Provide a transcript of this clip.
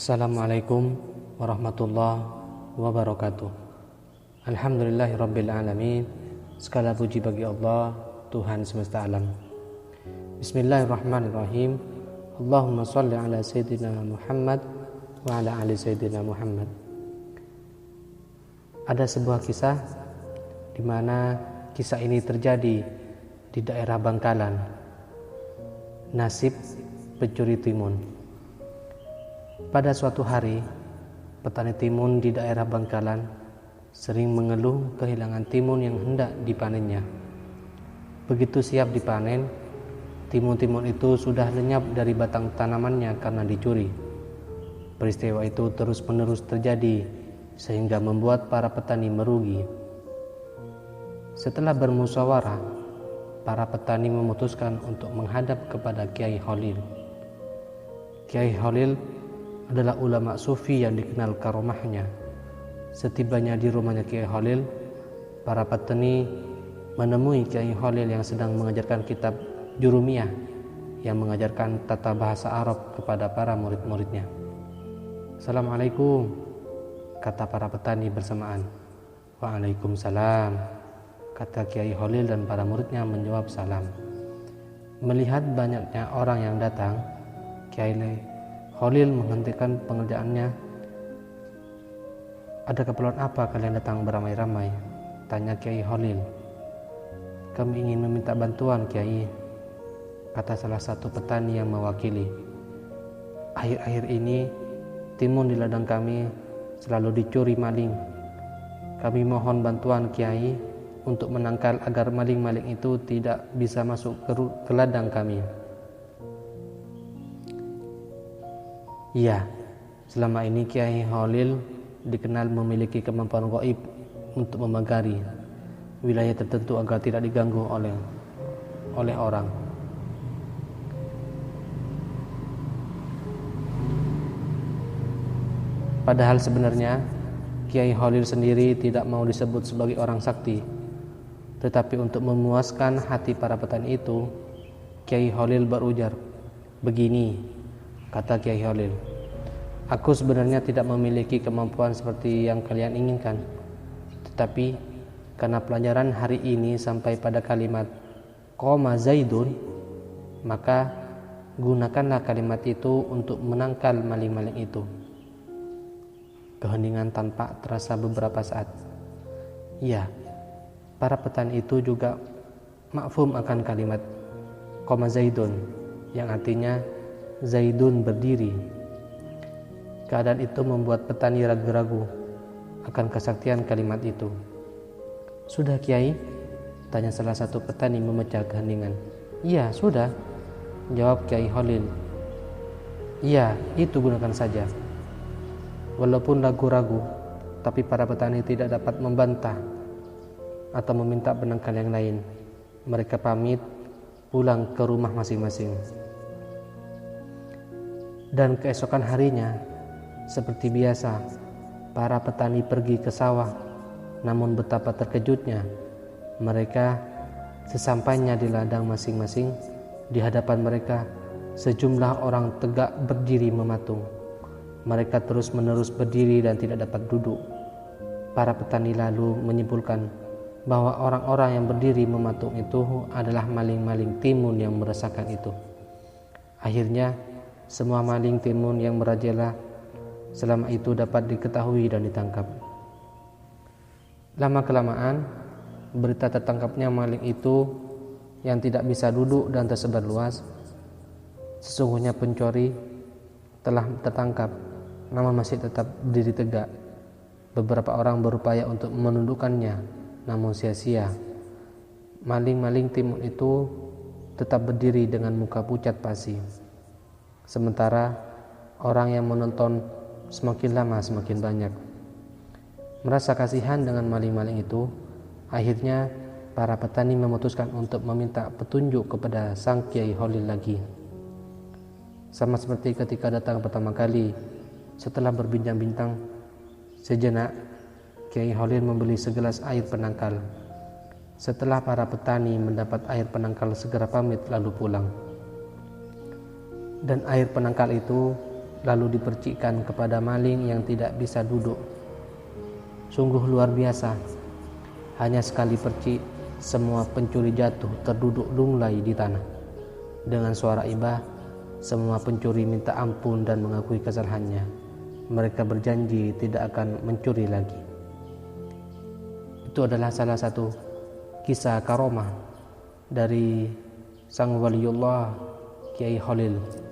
Assalamualaikum warahmatullahi wabarakatuh. Alhamdulillahirabbil alamin. Segala puji bagi Allah, Tuhan semesta alam. Bismillahirrahmanirrahim. Allahumma shalli ala sayyidina Muhammad wa ala ali sayyidina Muhammad. Ada sebuah kisah di mana kisah ini terjadi di daerah Bangkalan. Nasib pencuri timun. Pada suatu hari, petani timun di daerah Bangkalan sering mengeluh kehilangan timun yang hendak dipanennya. Begitu siap dipanen, timun-timun itu sudah lenyap dari batang tanamannya karena dicuri. Peristiwa itu terus-menerus terjadi sehingga membuat para petani merugi. Setelah bermusyawarah, para petani memutuskan untuk menghadap kepada Kiai Khalil. Kiai Khalil adalah ulama sufi yang dikenal karomahnya. Setibanya di rumahnya Kiai Khalil, para petani menemui Kiai Khalil yang sedang mengajarkan kitab Jurumiyah yang mengajarkan tata bahasa Arab kepada para murid-muridnya. Assalamualaikum, kata para petani bersamaan. Waalaikumsalam, kata Kiai Khalil, dan para muridnya menjawab salam. Melihat banyaknya orang yang datang, Kiai Khalil menghentikan pengerjaannya. Ada keperluan apa kalian datang beramai-ramai? Tanya Kiai Khalil. Kami ingin meminta bantuan, Kiai, kata salah satu petani yang mewakili. Akhir-akhir ini timun di ladang kami selalu dicuri maling. Kami mohon bantuan Kiai untuk menangkal agar maling-maling itu tidak bisa masuk ke ladang kami. Iya, selama ini Kiai Khalil dikenal memiliki kemampuan gaib untuk memagari wilayah tertentu agar tidak diganggu oleh orang. Padahal sebenarnya Kiai Khalil sendiri tidak mau disebut sebagai orang sakti. Tetapi untuk memuaskan hati para petani itu, Kiai Khalil berujar, "Begini," kata Kiai Khalil, "aku sebenarnya tidak memiliki kemampuan seperti yang kalian inginkan. Tetapi karena pelajaran hari ini sampai pada kalimat qoma Zaidun, maka gunakanlah kalimat itu untuk menangkal maling-maling itu." Keheningan tampak terasa beberapa saat. Ya, para petani itu juga mafhum akan kalimat qoma Zaidun, yang artinya Zaidun berdiri. Keadaan itu membuat petani ragu-ragu akan kesaktian kalimat itu. "Sudah, Kiai?" tanya salah satu petani memecah keheningan. "Iya, sudah," jawab Kiai Khalil. "Iya, itu gunakan saja." Walaupun ragu-ragu, tapi para petani tidak dapat membantah atau meminta penangkal yang lain. Mereka pamit pulang ke rumah masing-masing. Dan keesokan harinya, seperti biasa, para petani pergi ke sawah. Namun betapa terkejutnya mereka sesampainya di ladang masing-masing, di hadapan mereka sejumlah orang tegak berdiri mematung. Mereka terus-menerus berdiri dan tidak dapat duduk. Para petani lalu menyimpulkan bahwa orang-orang yang berdiri mematung itu adalah maling-maling timun yang meresahkan itu. Akhirnya semua maling timun yang merajalela selama itu dapat diketahui dan ditangkap. Lama-kelamaan, berita tertangkapnya maling itu yang tidak bisa duduk dan tersebar luas. Sesungguhnya pencuri telah tertangkap, namun masih tetap berdiri tegak. Beberapa orang berupaya untuk menundukkannya, namun sia-sia. Maling-maling timun itu tetap berdiri dengan muka pucat pasi. Sementara orang yang menonton semakin lama semakin banyak. Merasa kasihan dengan maling-maling itu, akhirnya para petani memutuskan untuk meminta petunjuk kepada sang Kiai Khalil lagi. Sama seperti ketika datang pertama kali, setelah berbincang-bincang sejenak, Kiai Khalil membeli segelas air penangkal. Setelah para petani mendapat air penangkal, segera pamit lalu pulang. Dan air penangkal itu lalu dipercikkan kepada maling yang tidak bisa duduk. Sungguh luar biasa. Hanya sekali percik, semua pencuri jatuh terduduk lunglai di tanah. Dengan suara ibah, semua pencuri minta ampun dan mengakui kesalahannya. Mereka berjanji tidak akan mencuri lagi. Itu adalah salah satu kisah karomah dari sang waliullah Kiai Khalil